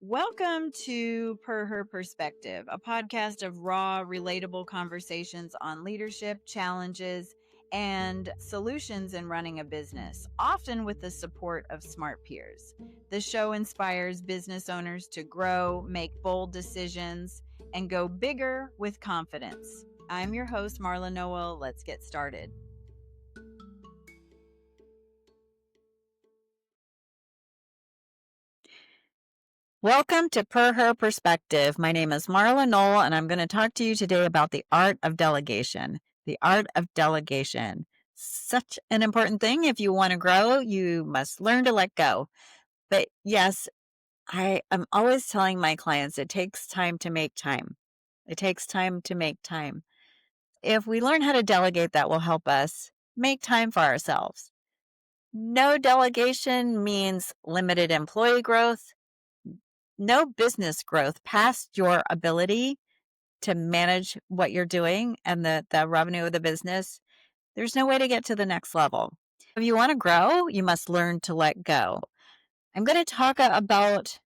Welcome to PerHer Perspective, a podcast of raw, relatable conversations on leadership, challenges, and solutions in running a business, often with the support of smart peers. The show inspires business owners to grow, make bold decisions, and go bigger with confidence. I'm your host, Marla Noel. Let's get started. Welcome to PerHer Perspective. My name is Marla Noel, and I'm going to talk to you today about the art of delegation. The art of delegation. Such an important thing. If you want to grow, you must learn to let go. But yes, I am always telling my clients it takes time to make time. It takes time to make time. If we learn how to delegate, that will help us make time for ourselves. No delegation means limited employee growth. No business growth past your ability to manage what you're doing and the revenue of the business. There's no way to get to the next level. If you want to grow, you must learn to let go. I'm going to talk about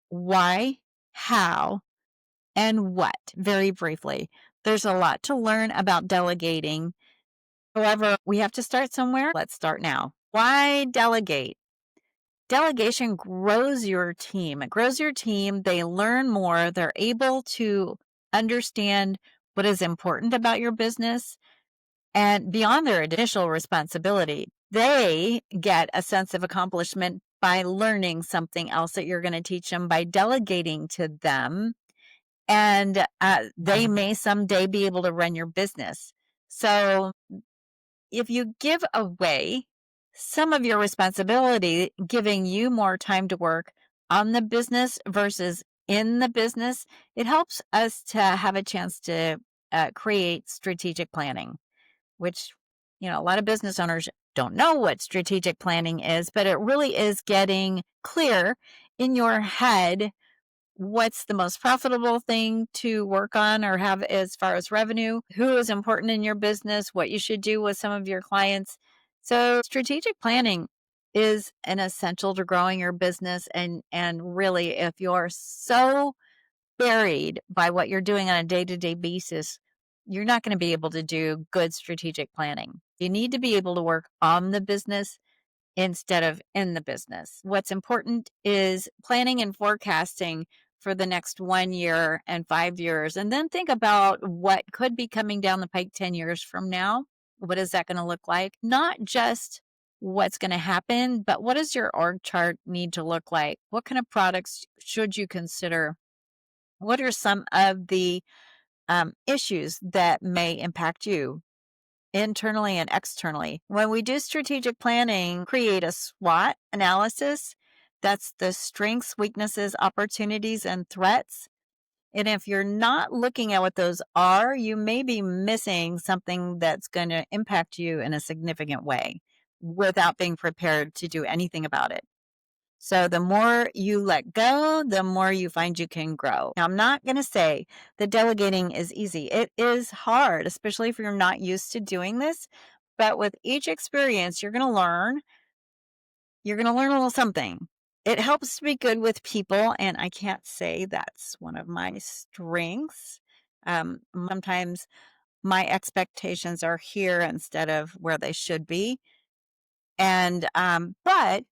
why, how, and what very briefly. There's a lot to learn about delegating. However, we have to start somewhere. Let's start now. Why delegate? Delegation grows your team. It grows your team. They learn more. They're able to understand what is important about your business. And beyond their initial responsibility, they get a sense of accomplishment by learning something else that you're going to teach them by delegating to them. And they may someday be able to run your business. So if you give away some of your responsibility, giving you more time to work on the business versus in the business, it helps us to have a chance to create strategic planning, which, a lot of business owners don't know what strategic planning is, but it really is getting clear in your head what's the most profitable thing to work on or have as far as revenue, who is important in your business, what you should do with some of your clients. So strategic planning is an essential to growing your business. And really, if you're so buried by what you're doing on a day-to-day basis, you're not going to be able to do good strategic planning. You need to be able to work on the business instead of in the business. What's important is planning and forecasting for the next 1 year and 5 years, and then think about what could be coming down the pike 10 years from now. What is that going to look like? Not just what's going to happen, but what does your org chart need to look like? What kind of products should you consider? What are some of the issues that may impact you internally and externally? When we do strategic planning, create a SWOT analysis. That's the strengths, weaknesses, opportunities, and threats. And if you're not looking at what those are, you may be missing something that's going to impact you in a significant way without being prepared to do anything about it. So the more you let go, the more you find you can grow. Now, I'm not going to say that delegating is easy. It is hard, especially if you're not used to doing this. But with each experience, you're going to learn. You're going to learn a little something. It helps to be good with people. And I can't say that's one of my strengths. Sometimes my expectations are here instead of where they should be. And, but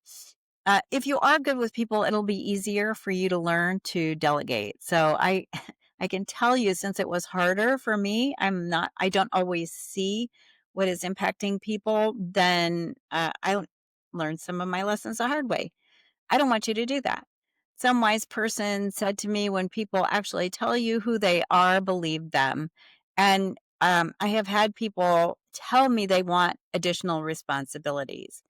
if you are good with people, it'll be easier for you to learn to delegate. So I can tell you, since it was harder for me, I don't always see what is impacting people. Then I learned some of my lessons the hard way. I don't want you to do that. Some wise person said to me, when people actually tell you who they are, believe them. And I have had people tell me they want additional responsibilities.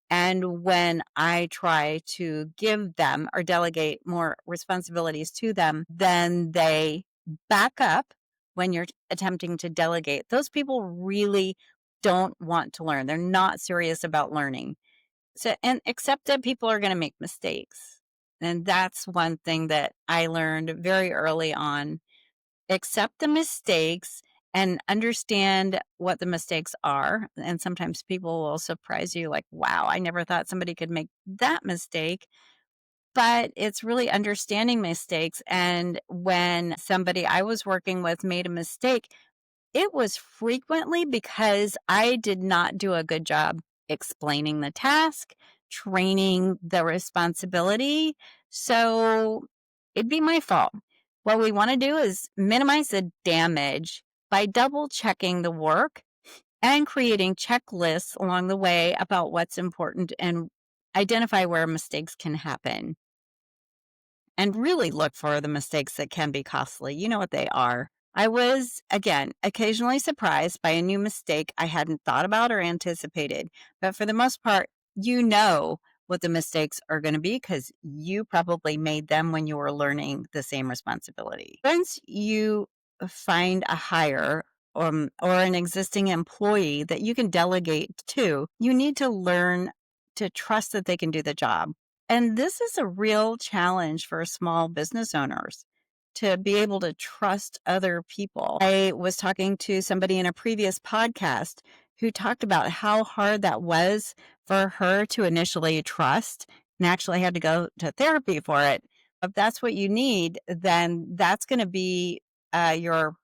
And when I try to give them or delegate more responsibilities to them, then they back up when you're attempting to delegate. Those people really don't want to learn. They're not serious about learning. So, and accept that people are going to make mistakes. And that's one thing that I learned very early on. Accept the mistakes and understand what the mistakes are. And sometimes people will surprise you like, wow, I never thought somebody could make that mistake. but it's really understanding mistakes. And when somebody I was working with made a mistake, it was frequently because I did not do a good job explaining the task, training the responsibility. So it'd be my fault. What we want to do is minimize the damage by double checking the work and creating checklists along the way about what's important and identify where mistakes can happen and really look for the mistakes that can be costly. You know what they are. I was, again, occasionally surprised by a new mistake I hadn't thought about or anticipated. But for the most part, you know what the mistakes are going to be because you probably made them when you were learning the same responsibility. Once you find a hire or an existing employee that you can delegate to, you need to learn to trust that they can do the job. And this is a real challenge for small business owners to be able to trust other people. I was talking to somebody in a previous podcast who talked about how hard that was for her to initially trust and actually had to go to therapy for it. If that's what you need, then that's going to be your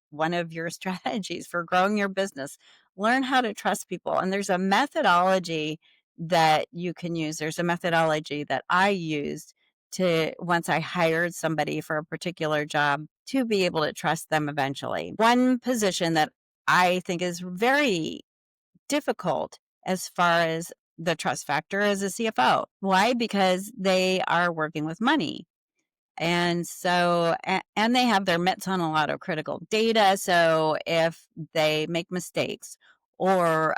one of your strategies for growing your business. Learn how to trust people. And there's a methodology that you can use. There's a methodology that I used to once I hired somebody for a particular job to be able to trust them eventually. One position that I think is very difficult as far as the trust factor is a CFO. Why? Because they are working with money. And so, and they have their mitts on a lot of critical data. So if they make mistakes or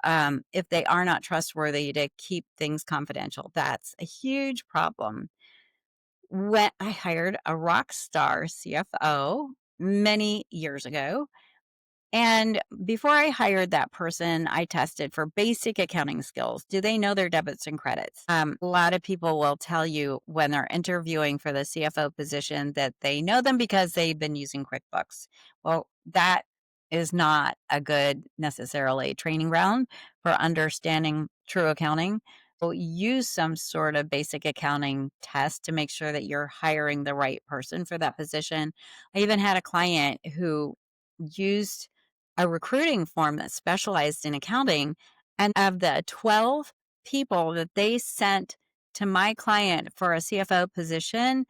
if they are not trustworthy to keep things confidential, that's a huge problem. When I hired a rock star CFO many years ago, and before I hired that person, I tested for basic accounting skills. Do they know their debits and credits? A lot of people will tell you when they're interviewing for the CFO position that they know them because they've been using QuickBooks. Well, that is not a good necessarily training ground for understanding true accounting. So use some sort of basic accounting test to make sure that you're hiring the right person for that position. I even had a client who used a recruiting firm that specialized in accounting. And of the 12 people that they sent to my client for a CFO position,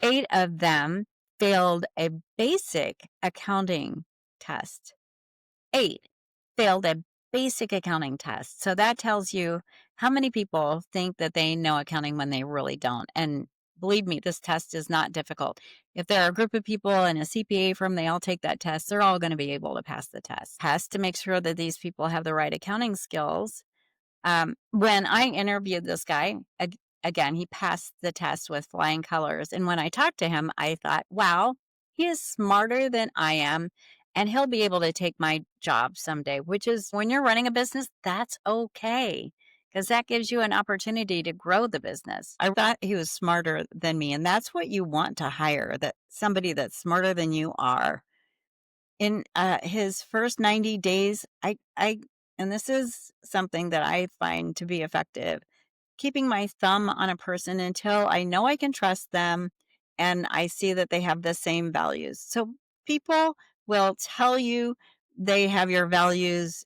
8 of them failed a basic accounting test. 8 failed a basic accounting test. So that tells you how many people think that they know accounting when they really don't. And believe me, this test is not difficult. If there are a group of people in a CPA firm, they all take that test, they're all going to be able to pass the test. Has to make sure that these people have the right accounting skills. When I interviewed this guy, again, he passed the test with flying colors. And when I talked to him, I thought, wow, he is smarter than I am. And he'll be able to take my job someday, which is when you're running a business, that's okay. Because that gives you an opportunity to grow the business. I thought he was smarter than me. And that's what you want to hire, that somebody that's smarter than you are. In his first 90 days, and this is something that I find to be effective, keeping my thumb on a person until I know I can trust them and I see that they have the same values. So people will tell you they have your values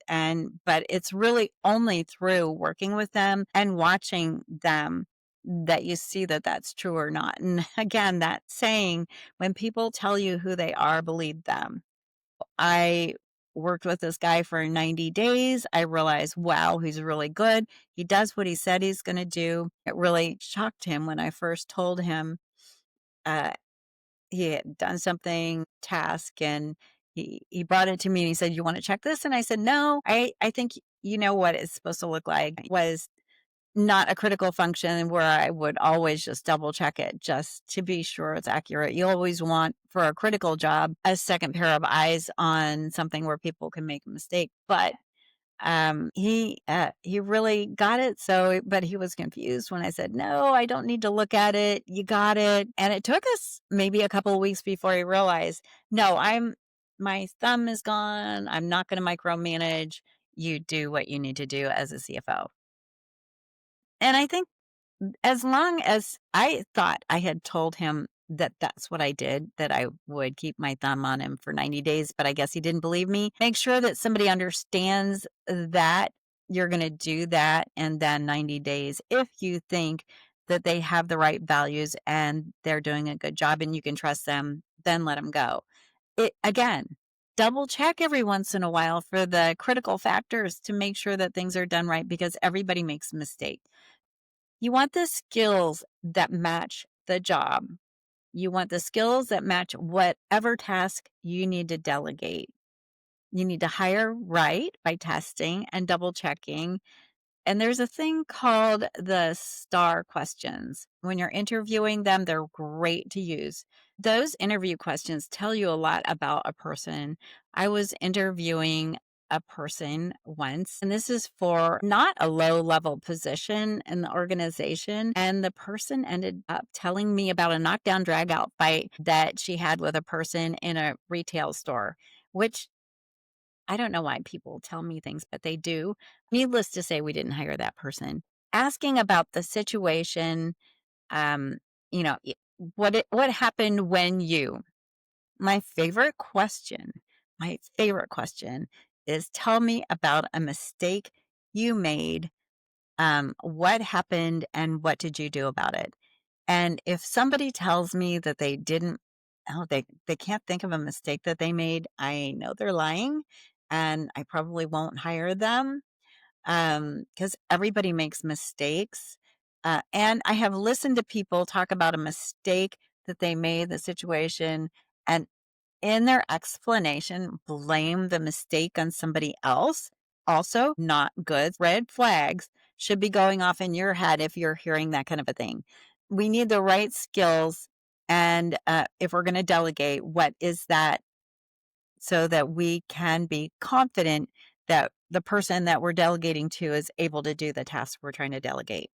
but it's really only through working with them and watching them that you see that that's true or not. And again, that saying, when people tell you who they are, believe them. I worked with this guy for 90 days. I realized, wow, he's really good. He does what he said he's going to do. It really shocked him when I first told him uh, he had done something task and he brought it to me and he said, "You want to check this?" And I said, "No, I think you know what it's supposed to look like." It was not a critical function where I would always just double check it just to be sure it's accurate. You always want, for a critical job, a second pair of eyes on something where people can make a mistake. But he really got it. So, but he was confused when I said, "No, I don't need to look at it. You got it." And it took us maybe a couple of weeks before he realized, "No, my thumb is gone. I'm not going to micromanage. You do what you need to do as a CFO." And I think as long as I thought I had told him that that's what I did, that I would keep my thumb on him for 90 days, but I guess he didn't believe me. Make sure that somebody understands that you're going to do that and then 90 days. If you think that they have the right values and they're doing a good job and you can trust them, then let them go. It again, double check every once in a while for the critical factors to make sure that things are done right because everybody makes mistakes. You want the skills that match the job. You want the skills that match whatever task you need to delegate. You need to hire right by testing and double checking. And there's a thing called the STAR questions. When you're interviewing them, they're great to use. Those interview questions tell you a lot about a person. I was interviewing a person once, and this is for not a low level position in the organization. And the person ended up telling me about a knockdown drag out fight that she had with a person in a retail store, which I don't know why people tell me things, but they do. Needless to say, we didn't hire that person. Asking about the situation, um, you know, what happened when you. My favorite question is tell me about a mistake you made. What happened and what did you do about it? And if somebody tells me that they didn't, oh, they can't think of a mistake that they made, I know they're lying and I probably won't hire them because everybody makes mistakes. And I have listened to people talk about a mistake that they made, the situation, and in their explanation, blame the mistake on somebody else. Also, not good. Red flags should be going off in your head if you're hearing that kind of a thing. We need the right skills. And if we're going to delegate, what is that so that we can be confident that the person that we're delegating to is able to do the task we're trying to delegate?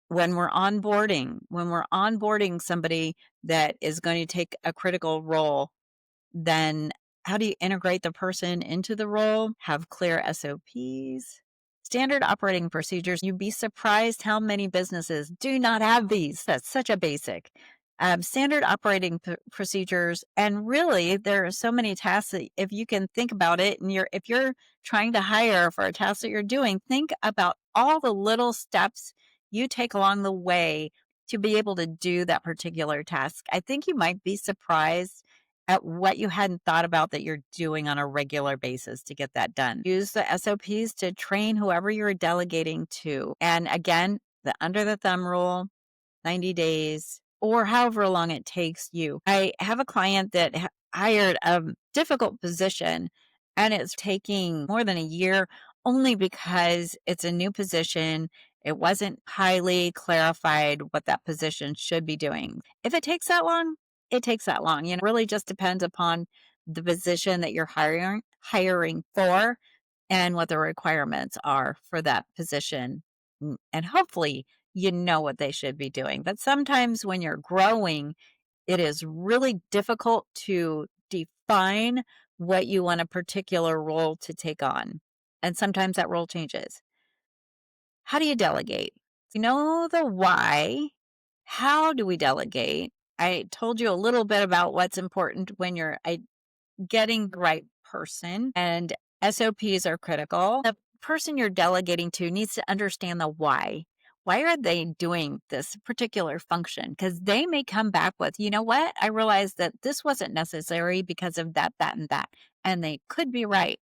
When we're onboarding somebody that is going to take a critical role, then how do you integrate the person into the role? Have clear SOPs, standard operating procedures. You'd be surprised how many businesses do not have these. That's such a basic. Standard operating procedures, and really, there are so many tasks that if you can think about it, and if you're trying to hire for a task that you're doing, think about all the little steps you take along the way to be able to do that particular task. I think you might be surprised at what you hadn't thought about that you're doing on a regular basis to get that done. Use the SOPs to train whoever you're delegating to. And again, the under the thumb rule, 90 days, or however long it takes you. I have a client that hired a difficult position and it's taking more than a year only because it's a new position. It wasn't highly clarified what that position should be doing. If it takes that long, it takes that long. It really just depends upon the position that you're hiring for and what the requirements are for that position. And hopefully you know what they should be doing. But sometimes when you're growing, it is really difficult to define what you want a particular role to take on. And sometimes that role changes. How do you delegate? You know the why. How do we delegate? I told you a little bit about what's important when you're getting the right person, and SOPs are critical. The person you're delegating to needs to understand the why. Why are they doing this particular function? Because they may come back with, you know what? I realized that this wasn't necessary because of that, that, and that. And they could be right.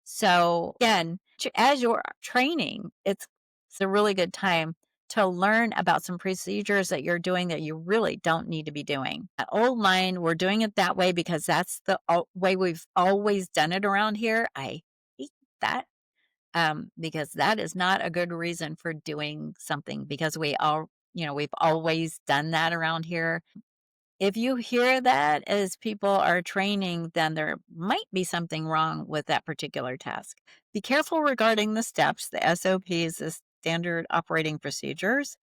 So again, as you're training, it's a really good time to learn about some procedures that you're doing that you really don't need to be doing. That old line, we're doing it that way because that's the way we've always done it around here. I hate that because that is not a good reason for doing something because we've always done that around here. If you hear that as people are training, then there might be something wrong with that particular task. Be careful regarding the steps, the SOPs, the standard operating procedures.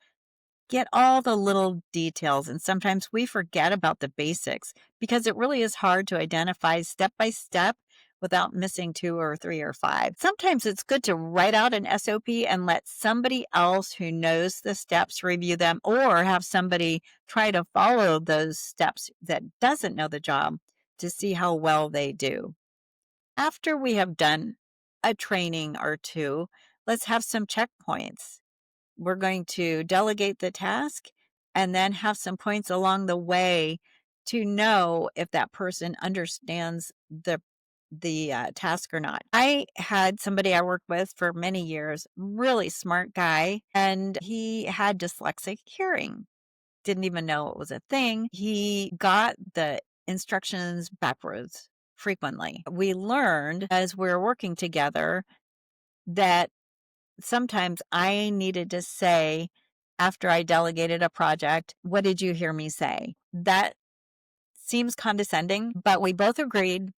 Get all the little details, and sometimes we forget about the basics because it really is hard to identify step by step without missing 2 or 3 or 5. Sometimes it's good to write out an SOP and let somebody else who knows the steps review them, or have somebody try to follow those steps that doesn't know the job to see how well they do. After we have done a training or two, let's have some checkpoints. We're going to delegate the task and then have some points along the way to know if that person understands the task or not. I had somebody I worked with for many years, really smart guy, and he had dyslexic hearing. Didn't even know it was a thing. He got the instructions backwards frequently. We learned as we were working together that sometimes I needed to say, after I delegated a project, "What did you hear me say?" That seems condescending, but we both agreed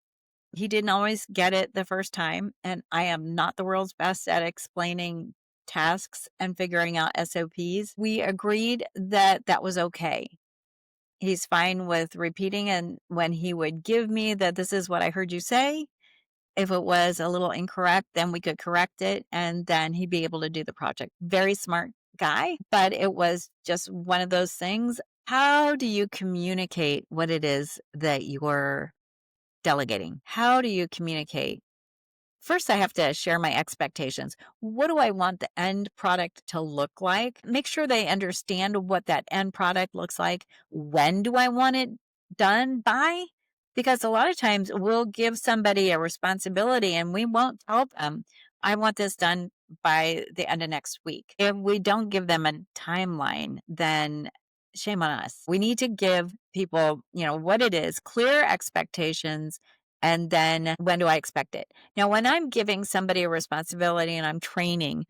he didn't always get it the first time, and I am not the world's best at explaining tasks and figuring out SOPs. We agreed that that was okay. He's fine with repeating, and when he would give me that this is what I heard you say, if it was a little incorrect, then we could correct it, and then he'd be able to do the project. Very smart guy, but it was just one of those things. How do you communicate what it is that you're delegating? How do you communicate? First, I have to share my expectations. What do I want the end product to look like? Make sure they understand what that end product looks like. When do I want it done by? Because a lot of times we'll give somebody a responsibility and we won't tell them, I want this done by the end of next week. If we don't give them a timeline, then shame on us. We need to give people, what it is, clear expectations, and then when do I expect it? Now, when I'm giving somebody a responsibility and I'm training,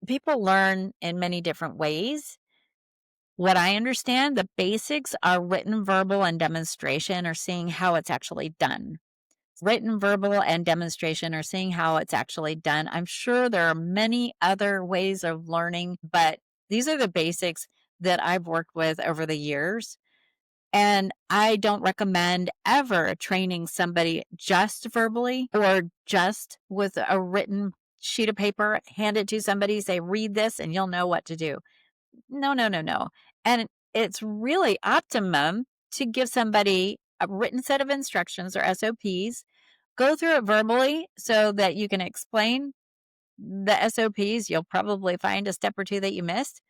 people learn in many different ways. What I understand, the basics are written, verbal, and demonstration, or seeing how it's actually done. Written, verbal, and demonstration, or seeing how it's actually done. I'm sure there are many other ways of learning, but these are the basics that I've worked with over the years. And I don't recommend ever training somebody just verbally or just with a written sheet of paper, hand it to somebody, say, read this and you'll know what to do. No, no, no, no. And it's really optimum to give somebody a written set of instructions or SOPs, go through it verbally so that you can explain the SOPs. You'll probably find a step or two that you missed.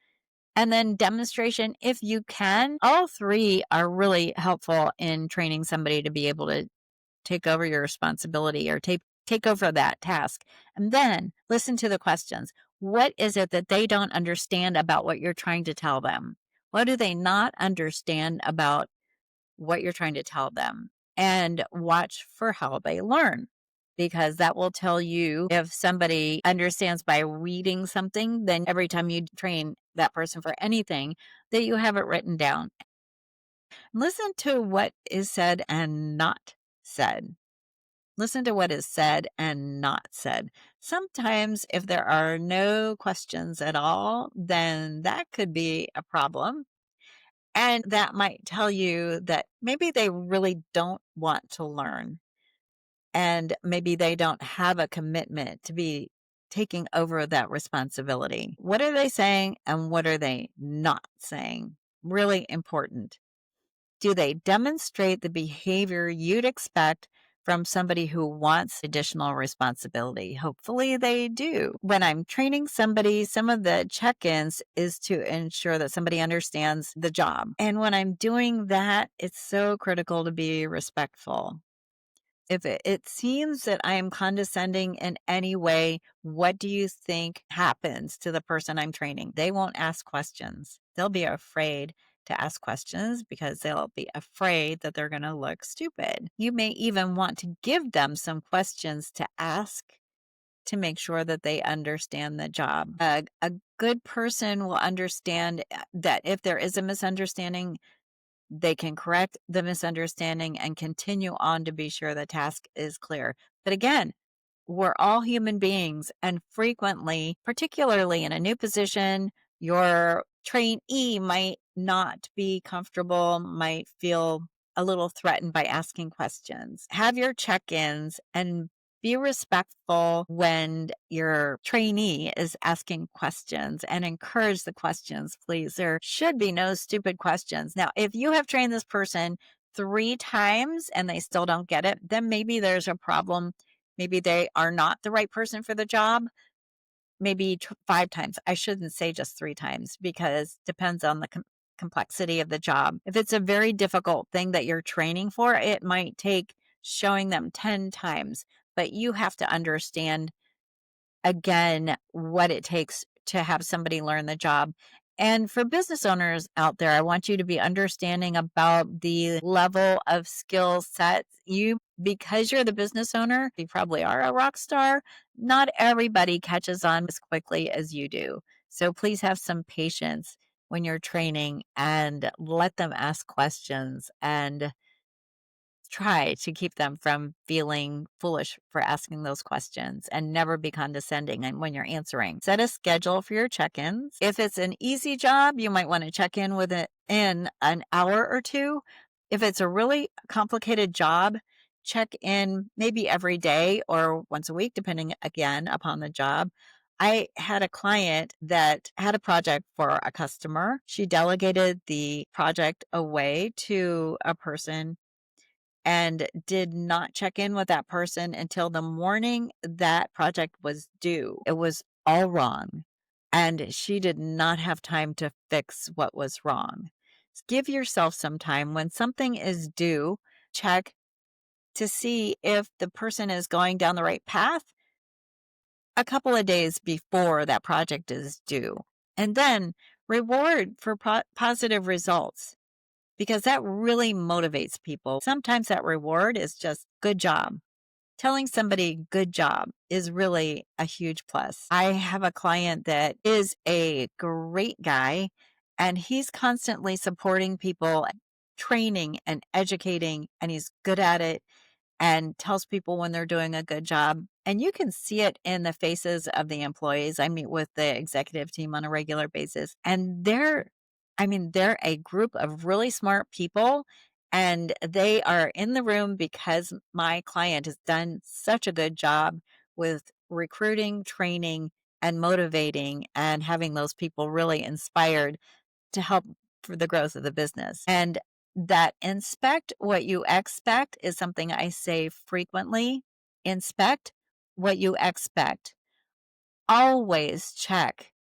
And then demonstration, if you can. All three are really helpful in training somebody to be able to take over your responsibility or take over that task. And then listen to the questions. What is it that they don't understand about what you're trying to tell them? What do they not understand about what you're trying to tell them? And watch for how they learn, because that will tell you if somebody understands by reading something. Then every time you train that person for anything, that you have it written down. Listen to what is said and not said. Listen to what is said and not said. Sometimes if there are no questions at all, then that could be a problem. And that might tell you that maybe they really don't want to learn. And maybe they don't have a commitment to be taking over that responsibility. What are they saying and what are they not saying? Really important. Do they demonstrate the behavior you'd expect from somebody who wants additional responsibility? Hopefully they do. When I'm training somebody, some of the check-ins is to ensure that somebody understands the job. And when I'm doing that, it's so critical to be respectful. If it seems that I am condescending in any way, what do you think happens to the person I'm training? They won't ask questions. They'll be afraid to ask questions because they'll be afraid that they're going to look stupid. You may even want to give them some questions to ask to make sure that they understand the job. A good person will understand that if there is a misunderstanding, they can correct the misunderstanding and continue on to be sure the task is clear. But again, we're all human beings, and frequently, particularly in a new position, your trainee might not be comfortable, might feel a little threatened by asking questions. Have your check-ins and be respectful when your trainee is asking questions and encourage the questions, please. There should be no stupid questions. Now, if you have trained this person 3 times and they still don't get it, then maybe there's a problem. Maybe they are not the right person for the job. Maybe 5 times. I shouldn't say just 3 times because depends on the complexity of the job. If it's a very difficult thing that you're training for, it might take showing them 10 times, but you have to understand again what it takes to have somebody learn the job. And for business owners out there, I want you to be understanding about the level of skill sets. Because you're the business owner, you probably are a rock star. Not everybody catches on as quickly as you do. So please have some patience when you're training and let them ask questions and try to keep them from feeling foolish for asking those questions and never be condescending and when you're answering. Set a schedule for your check-ins. If it's an easy job, you might want to check in with it in an hour or two. If it's a really complicated job, check in maybe every day or once a week, depending again upon the job. I had a client that had a project for a customer. She delegated the project away to a person and did not check in with that person until the morning that project was due. It was all wrong, and she did not have time to fix what was wrong. Give yourself some time. When something is due, check to see if the person is going down the right path a couple of days before that project is due. And then reward for positive results, because that really motivates people. Sometimes that reward is just good job. Telling somebody good job is really a huge plus. I have a client that is a great guy, and he's constantly supporting people, training and educating, and he's good at it and tells people when they're doing a good job. And you can see it in the faces of the employees. I meet with the executive team on a regular basis, and they're a group of really smart people, and they are in the room because my client has done such a good job with recruiting, training, and motivating and having those people really inspired to help for the growth of the business. And that inspect what you expect is something I say frequently. Inspect what you expect. Always check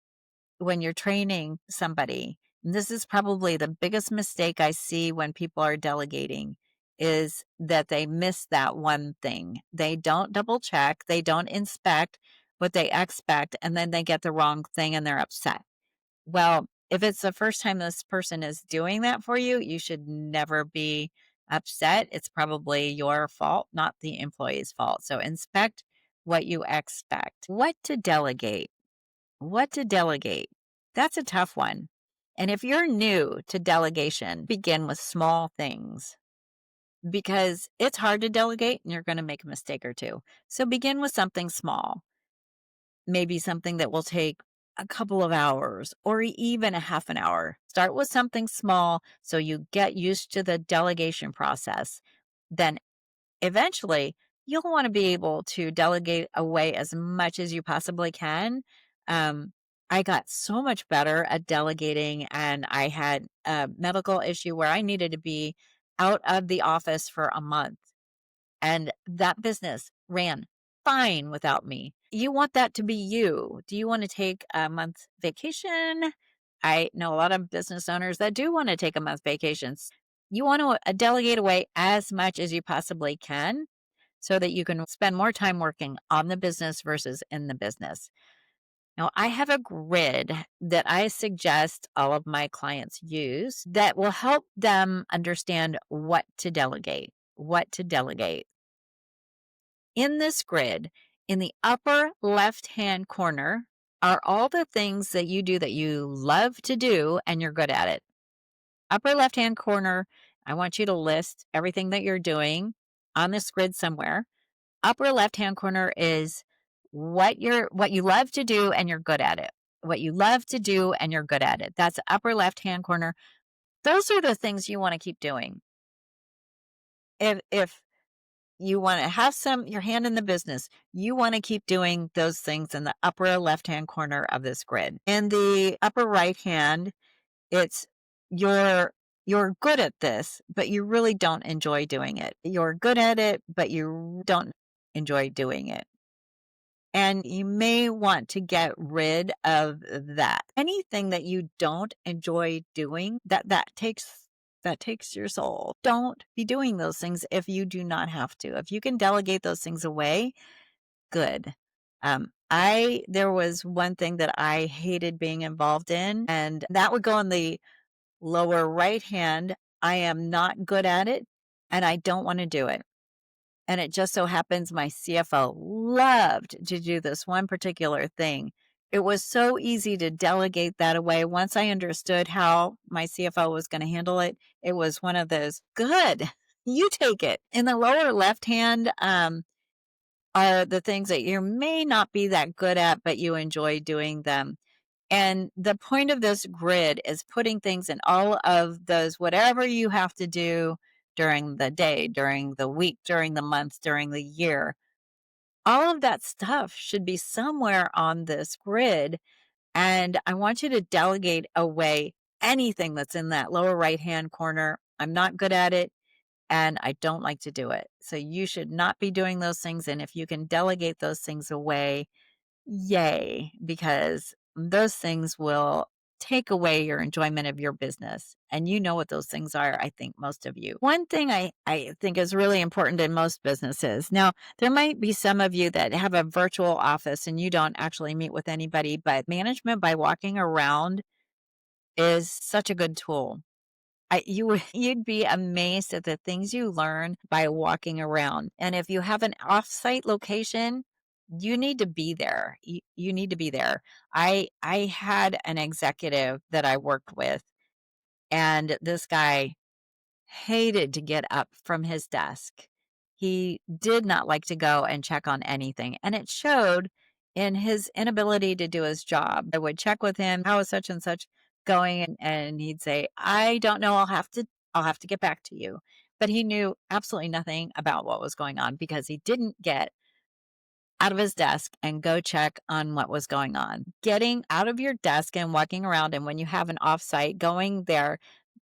when you're training somebody. And this is probably the biggest mistake I see when people are delegating, is that they miss that one thing. They don't double check, they don't inspect what they expect, and then they get the wrong thing and they're upset. Well, if it's the first time this person is doing that for you, you should never be upset. It's probably your fault, not the employee's fault. So inspect what you expect. What to delegate? What to delegate? That's a tough one. And if you're new to delegation, begin with small things, because it's hard to delegate and you're going to make a mistake or two. So begin with something small. Maybe something that will take a couple of hours or even a half an hour. Start with something small so you get used to the delegation process. Then eventually you'll want to be able to delegate away as much as you possibly can. I got so much better at delegating, and I had a medical issue where I needed to be out of the office for a month. And that business ran fine without me. You want that to be you. Do you want to take a month vacation? I know a lot of business owners that do want to take a month vacations. You want to delegate away as much as you possibly can so that you can spend more time working on the business versus in the business. Now, I have a grid that I suggest all of my clients use that will help them understand what to delegate. What to delegate. In this grid, in the upper left-hand corner, are all the things that you do that you love to do and you're good at it. Upper left-hand corner, I want you to list everything that you're doing on this grid somewhere. Upper left-hand corner is what you love to do and you're good at it. What you love to do and you're good at it. That's the upper left-hand corner. Those are the things you want to keep doing. If you want to have your hand in the business, you want to keep doing those things in the upper left-hand corner of this grid. In the upper right hand, it's you're good at this, but you really don't enjoy doing it. You're good at it, but you don't enjoy doing it. And you may want to get rid of that. Anything that you don't enjoy doing, that takes your soul. Don't be doing those things if you do not have to. If you can delegate those things away, good. There was one thing that I hated being involved in, and that would go in the lower right hand. I am not good at it, and I don't want to do it. And it just so happens my CFO loved to do this one particular thing. It was so easy to delegate that away. Once I understood how my CFO was going to handle it, it was one of those, good, you take it. In the lower left hand are the things that you may not be that good at, but you enjoy doing them. And the point of this grid is putting things in all of those, whatever you have to do during the day, during the week, during the month, during the year. All of that stuff should be somewhere on this grid. And I want you to delegate away anything that's in that lower right-hand corner. I'm not good at it, and I don't like to do it. So you should not be doing those things. And if you can delegate those things away, yay, because those things will take away your enjoyment of your business. And you know what those things are, I think most of you. One thing I think is really important in most businesses. Now, there might be some of you that have a virtual office and you don't actually meet with anybody, but management by walking around is such a good tool. You'd be amazed at the things you learn by walking around. And if you have an offsite location, you need to be there. You need to be there. I had an executive that I worked with, and this guy hated to get up from his desk. He did not like to go and check on anything, and it showed in his inability to do his job. I would check with him, how is such and such going? And he'd say, I don't know, I'll have to get back to you. But he knew absolutely nothing about what was going on because he didn't get out of his desk and go check on what was going on. Getting out of your desk and walking around, and when you have an offsite, going there.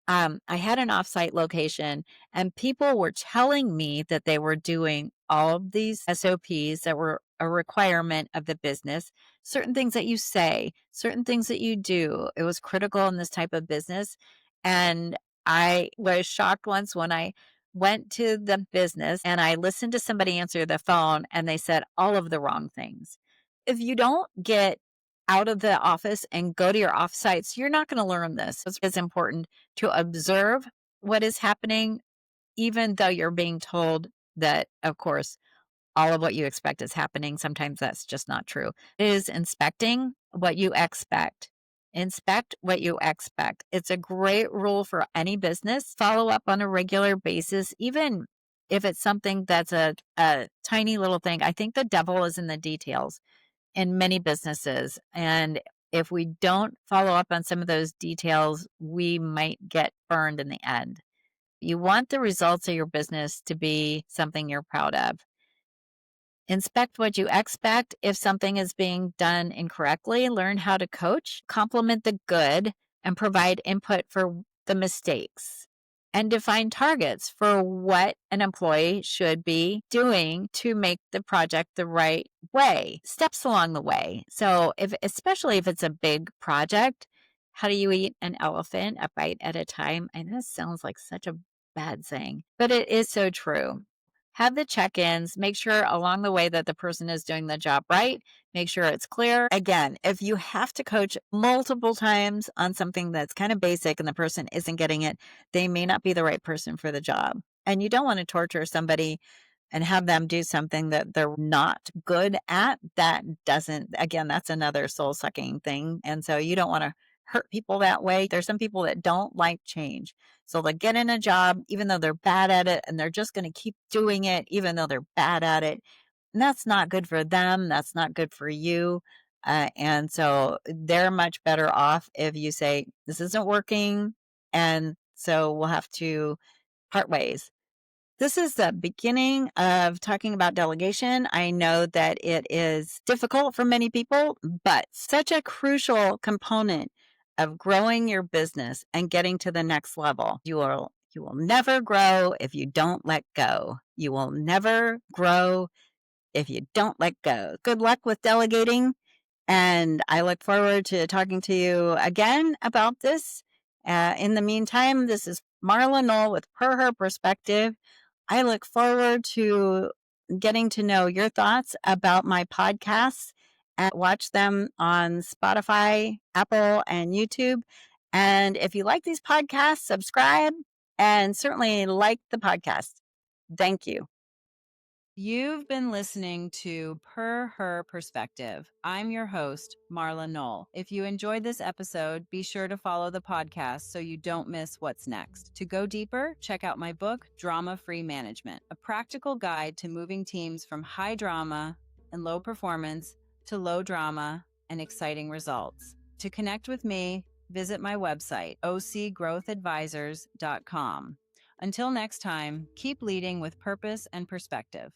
I had an offsite location, and people were telling me that they were doing all of these SOPs that were a requirement of the business, certain things that you say, certain things that you do. It was critical in this type of business. And I was shocked once when I went to the business and I listened to somebody answer the phone and they said all of the wrong things. If you don't get out of the office and go to your offsites, you're not going to learn this. It's important to observe what is happening, even though you're being told that, of course, all of what you expect is happening. Sometimes that's just not true. It is inspecting what you expect. Inspect what you expect. It's a great rule for any business. Follow up on a regular basis, even if it's something that's a tiny little thing. I think the devil is in the details in many businesses. And if we don't follow up on some of those details, we might get burned in the end. You want the results of your business to be something you're proud of. Inspect what you expect. If something is being done incorrectly, learn how to coach, compliment the good, and provide input for the mistakes. And define targets for what an employee should be doing to make the project the right way, steps along the way. So especially if it's a big project, how do you eat an elephant a bite at a time? And this sounds like such a bad saying, but it is so true. Have the check-ins, make sure along the way that the person is doing the job right, make sure it's clear. Again, if you have to coach multiple times on something that's kind of basic and the person isn't getting it, they may not be the right person for the job. And you don't want to torture somebody and have them do something that they're not good at. Again, that's another soul-sucking thing. And so you don't want to hurt people that way. There's some people that don't like change. So they get in a job, even though they're bad at it, and they're just going to keep doing it, even though they're bad at it. And that's not good for them. That's not good for you. And so they're much better off if you say, this isn't working. And so we'll have to part ways. This is the beginning of talking about delegation. I know that it is difficult for many people, but such a crucial component of growing your business and getting to the next level. You will never grow if you don't let go. You will never grow if you don't let go. Good luck with delegating. And I look forward to talking to you again about this. In the meantime, this is Marla Noel with PerHer Perspective. I look forward to getting to know your thoughts about my podcasts and watch them on Spotify, Apple, and YouTube. And if you like these podcasts, subscribe and certainly like the podcast. Thank you. You've been listening to PerHer Perspective. I'm your host, Marla Noel. If you enjoyed this episode, be sure to follow the podcast so you don't miss what's next. To go deeper, check out my book, Drama Free Management, a practical guide to moving teams from high drama and low performance to low drama and exciting results. To connect with me, visit my website, ocgrowthadvisors.com. Until next time, keep leading with purpose and perspective.